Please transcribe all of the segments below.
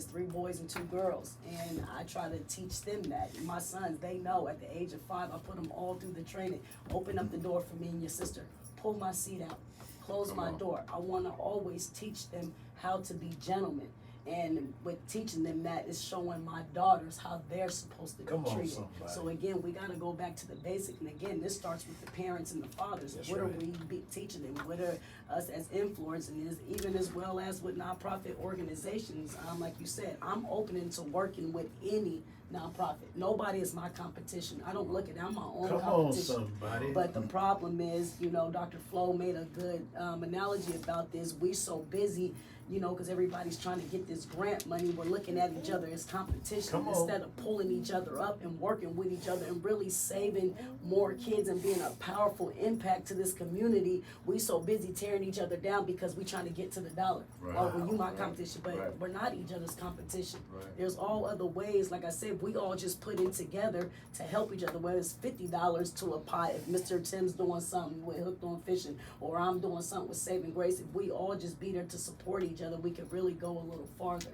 3 boys and 2 girls, and I try to teach them that. My sons, they know at the age of 5, I put them all through the training. Open up the door for me and your sister. Pull my seat out. Close my door. I want to always teach them how to be gentlemen. And with teaching them that, is showing my daughters how they're supposed to be treated. So again, we got to go back to the basic. And again, this starts with the parents and the fathers. That's what right. are we teaching them? What are us as influencers, even as well as with nonprofit organizations? Like you said, I'm open into working with any nonprofit. Nobody is my competition. I don't look at it. I'm my own Come competition. on, somebody. But the problem is, Dr. Flo made a good analogy about this. We so busy, because everybody's trying to get this grant money. We're looking at each other as competition instead of pulling each other up and working with each other and really saving more kids and being a powerful impact to this community. We so busy tearing each other down because we trying to get to the dollar. Right. Oh, well, you my competition, but we're not each other's competition. There's all other ways. Like I said, we all just put in together to help each other, whether it's $50 to a pot. If Mr. Tim's doing something with Hooked on Fishing, or I'm doing something with Saving Grace, if we all just be there to support each other, we could really go a little farther.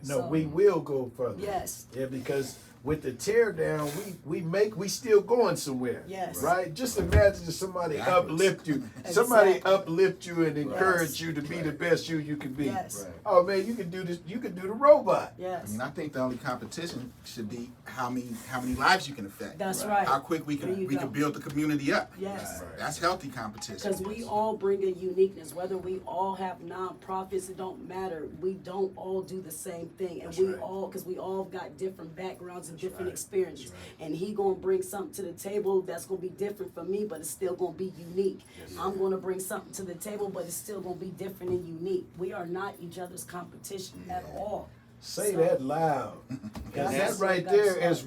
No, we will go further. Yes. Yeah, because with the tear down, we still going somewhere. Yes. Right? Just imagine if somebody uplift you. Exactly. Somebody uplift you and encourage you to be the best you can be. Yes. Right. Oh man, you can do this. You can do the robot. Yes. I mean, I think the only competition should be how many lives you can affect. That's right. How quick we There can you go. build the community up. Yes. That's healthy competition. Because we all bring a uniqueness. Whether we all have nonprofits, it don't matter. We don't all do the same thing, and because we all got different backgrounds and different experiences. And he gonna bring something to the table that's gonna be different for me, but it's still gonna be unique. I'm gonna bring something to the table, but it's still gonna be different and unique. We are not each other's competition at all. Say So- that loud. That's- That right that's there right. is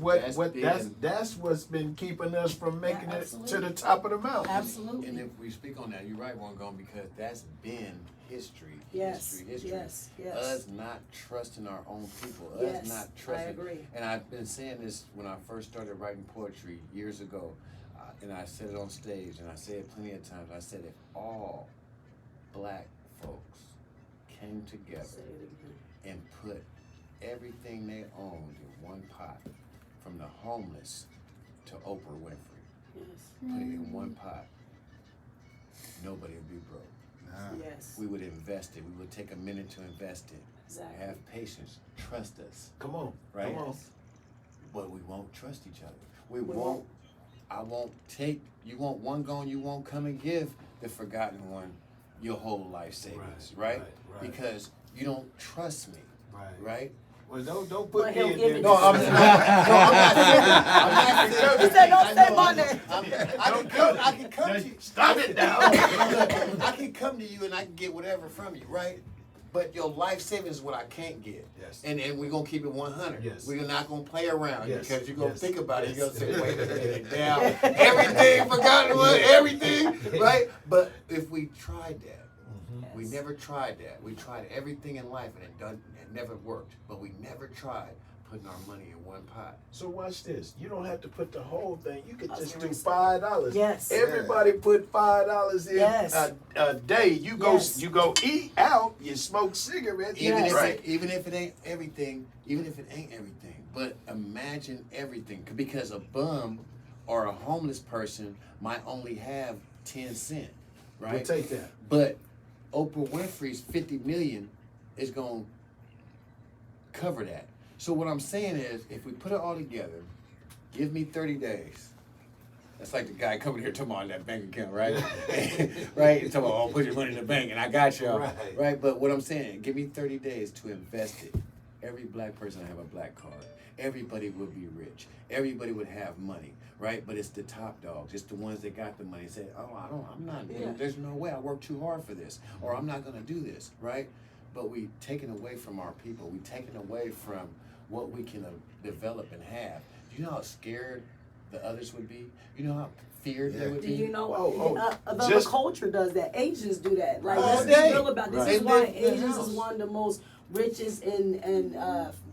That's that's what's been keeping us from making it to absolutely. the top of the mountain. Absolutely. And if we speak on that, you're right, onegone, because that's been history. Yes, History. yes, yes. Us not trusting our own people. Yes, Us not I trusting. agree. And I've been saying this when I first started writing poetry years ago, and I said it on stage, and I said it plenty of times. I said if all black folks came together Say it again. and put everything they owned in one pot, from the homeless to Oprah Winfrey, Yes. put it in one pot, nobody would be broke. Yes. We would invest it. We would take a minute to invest it. Exactly. Have patience. Trust us. Come on. Right? Come on. But we won't trust each other. We won't. I won't take. You want onegone. You won't come and give the forgotten one your whole life savings, right? right. Because you don't trust me, right? Well, don't But put he'll me in give there. it No, to I'm you. I'm He said, "Don't say my name." I can come to you. Stop it now. I can come to you and I can get whatever from you, right? But your life savings is what I can't get. Yes. And we're going to keep it 100. Yes. We're not going to play around Yes. because you're going to Yes. think about it. You're Yes. going to say, wait a minute, now, everything, forgotten what, everything, right? But if we tried that, we Yes. never tried that. We tried everything in life and it never worked. But we never tried putting our money in one pot. So watch this. You don't have to put the whole thing. You could I was just gonna do say. $5. Yes. Everybody put $5 in Yes. a day. You go Yes. you go eat out. You smoke cigarettes. Even Yes. if even if it ain't everything, but imagine everything, because a bum or a homeless person might only have 10 cents, right? We'll take that. But Oprah Winfrey's 50 million is going to cover that. So what I'm saying is, if we put it all together, give me 30 days. That's like the guy coming here talking about that bank account, right? Right? Talking about, oh, put your money in the bank and I got y'all. Right? But what I'm saying, give me 30 days to invest it. Every black person have a black card. Everybody would be rich. Everybody would have money, right? But it's the top dogs. It's the ones that got the money. Say, oh, I'm not, there's no way. I worked too hard for this. Or I'm not going to do this, right? But we taken away from our people. We taken away from what we can develop and have. Do you know how scared the others would be? You know how feared they would Do be? you know the just- culture does that? Asians do that. Like, All let's day. be real about this. Right. This is They why live in the Asians house. is one of the most richest and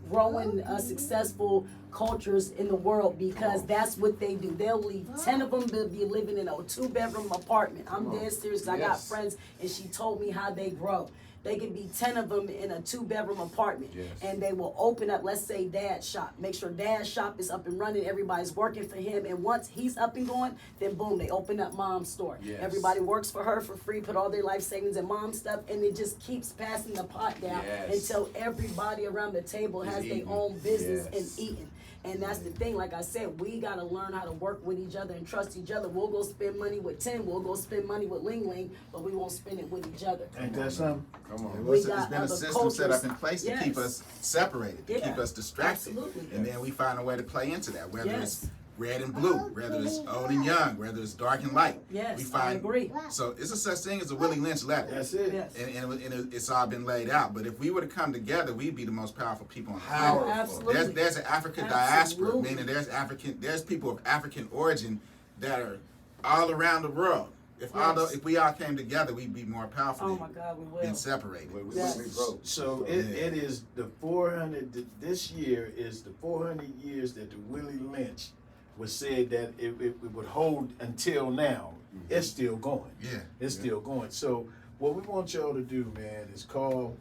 growing successful cultures in the world, because that's what they do. They'll leave 10 of them to be living in a 2-bedroom apartment. I'm dead serious. I got Yes. friends, and she told me how they grow. They can be 10 of them in a 2-bedroom apartment. Yes. And they will open up, let's say dad's shop. Make sure dad's shop is up and running. Everybody's working for him. And once he's up and going, then boom, they open up mom's store. Yes. Everybody works for her for free, put all their life savings in mom's stuff, and it just keeps passing the pot down Yes. until everybody around the table has their eating. own business Yes. and eating. And that's the thing, like I said, we gotta learn how to work with each other and trust each other. We'll go spend money with Tim, we'll go spend money with Ling Ling, but we won't spend it with each other. Ain't that something? Come on. We It's got been a other system set up cultures. in place to Yes. keep us separated, to Yeah, keep us distracted. absolutely. And then we find a way to play into that, whether Yes. it's red and blue, whether it's old and young, whether it's dark and light. Yes, we I find, agree. So it's a such thing as a Willie Lynch letter. That's it. Yes. And it's all been laid out. But if we were to come together, we'd be the most powerful people on the Powerful. planet. Absolutely. There's an African diaspora, Absolutely. meaning there's people of African origin that are all around the world. If Yes. if we all came together, we'd be more powerful Oh than my God, we will. being separated. Yes. We broke. So it is the 400. This year is the 400 years that the Willie Lynch was said that it would hold until now. It's still going. Yeah. It's still going. So what we want y'all to do, man, is call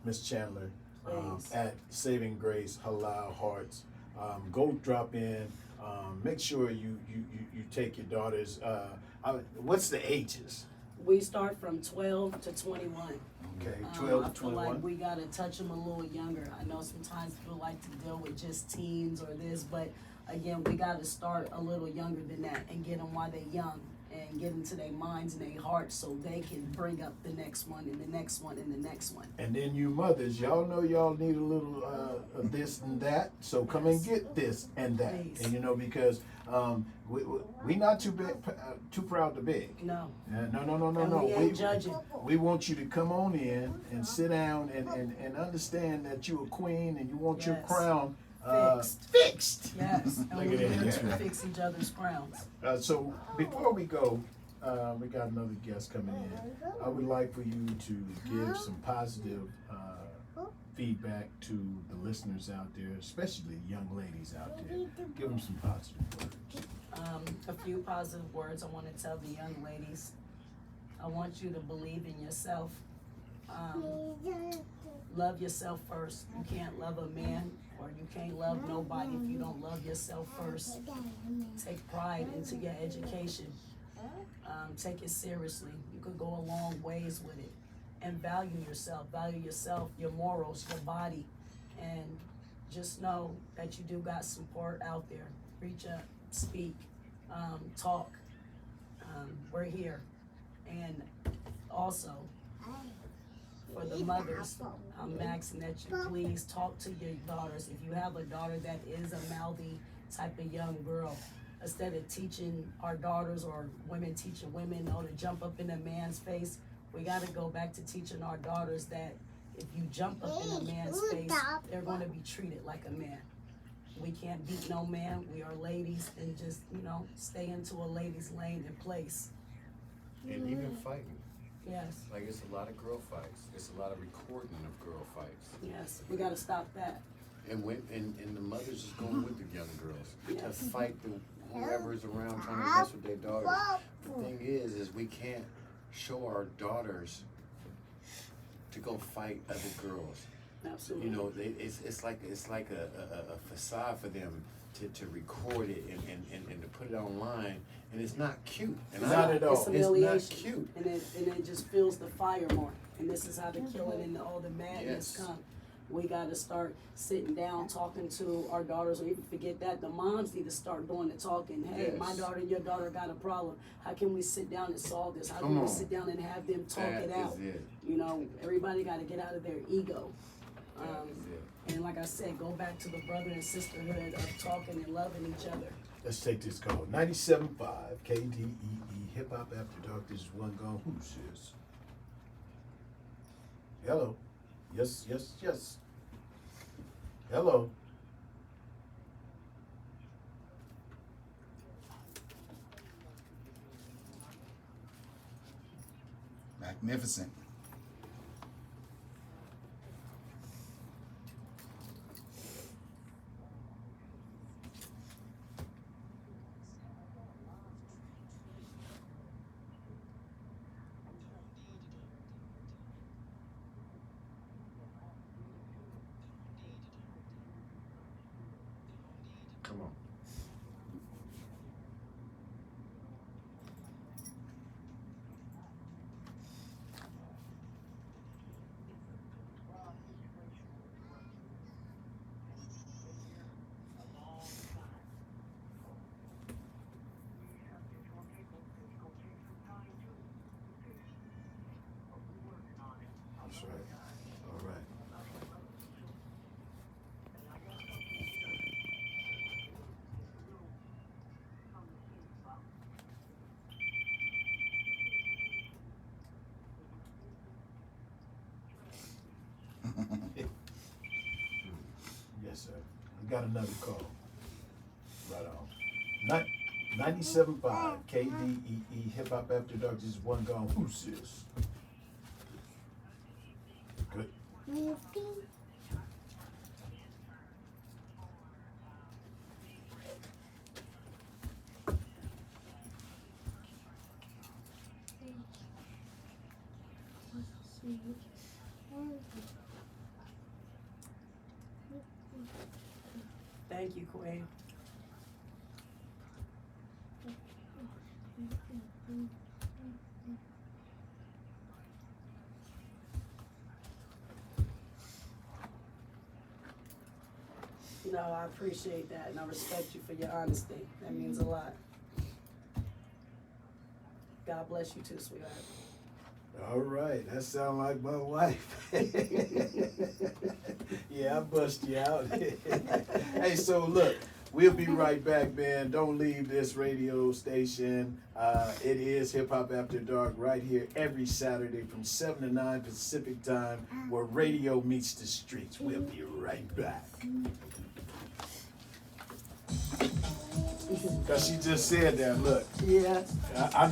Miss Chandler Please. at Saving Grace Halal Hearts. Go drop in. Make sure you take your daughters. What's the ages? We start from 12 to 21. Okay, I 12 to feel 21. like we gotta touch them a little younger. I know sometimes people like to deal with just teens or this, but again, we gotta start a little younger than that and get them while they're young and get into their minds and their hearts so they can bring up the next one and the next one and the next one. And then you mothers, y'all know y'all need a little of this and that, so come and get this and that. Please. And you know, because we not too too proud to beg. No. No. And we ain't judging. We want you to come on in and sit down and understand that you're a queen and you want your Yes. crown Fixed. Yes. And Look we at that. here to fix each other's crowns. So before we go, we got another guest coming in. I would like for you to give some positive feedback to the listeners out there, especially young ladies out there. Give them some positive words. A few positive words I want to tell the young ladies. I want you to believe in yourself. Love yourself first. You can't love a man or you can't love nobody if you don't love yourself first. Take pride into your education. Take it seriously. You could go a long ways with it. And value yourself, your morals, your body. And just know that you do got support out there. Reach up, speak, talk. We're here. And also, for the mothers, I'm asking that you please talk to your daughters. If you have a daughter that is a mouthy type of young girl, instead of teaching our daughters or women teaching women to jump up in a man's face, we got to go back to teaching our daughters that if you jump up in a man's face, they're going to be treated like a man. We can't beat no man. We are ladies, and just, stay into a lady's lane and place. And even fighting. Yes, Like, it's a lot of girl fights. It's a lot of recording of girl fights. yes, we got to stop that. And and the mothers is going with the young girls to Yes. fight whoever is around trying to mess with their daughters. The thing is we can't show our daughters to go fight other girls. Absolutely. You know, it's like a facade for them to record it and to put it online, and it's not cute. And Not at all. It's humiliation. It's not cute. And it just fuels the fire more. And this is how the killing and all the madness Yes. come. We got to start sitting down, talking to our daughters, or even forget that. The moms need to start doing the talking. Hey, my Yes. daughter and your daughter got a problem. How can we sit down and solve this? How Come can we on. sit down and have them talk That it out? is it. Everybody got to get out of their ego. That is it. And like I said, go back to the brother and sisterhood of talking and loving each other. Let's take this call. 97.5 KDEE Hip Hop After Dark. This is onegone. Who's this? Hello. Yes. Hello. Magnificent. Come on. That's right. All right. Yes, sir. I got another call. Right on. 97.5 KDEE Hip Hop After Dark. This is One Gone. Who's this? Good. Thank you, Queen. No, I appreciate that, and I respect you for your honesty. That means a lot. God bless you too, sweetheart. All right, that sounds like my wife. Yeah, I bust you out. Hey, so look, we'll be right back, man. Don't leave this radio station. It is Hip Hop After Dark right here every Saturday from 7 to 9 Pacific time, where radio meets the streets. We'll be right back. Because she just said that, look. Yeah. I know.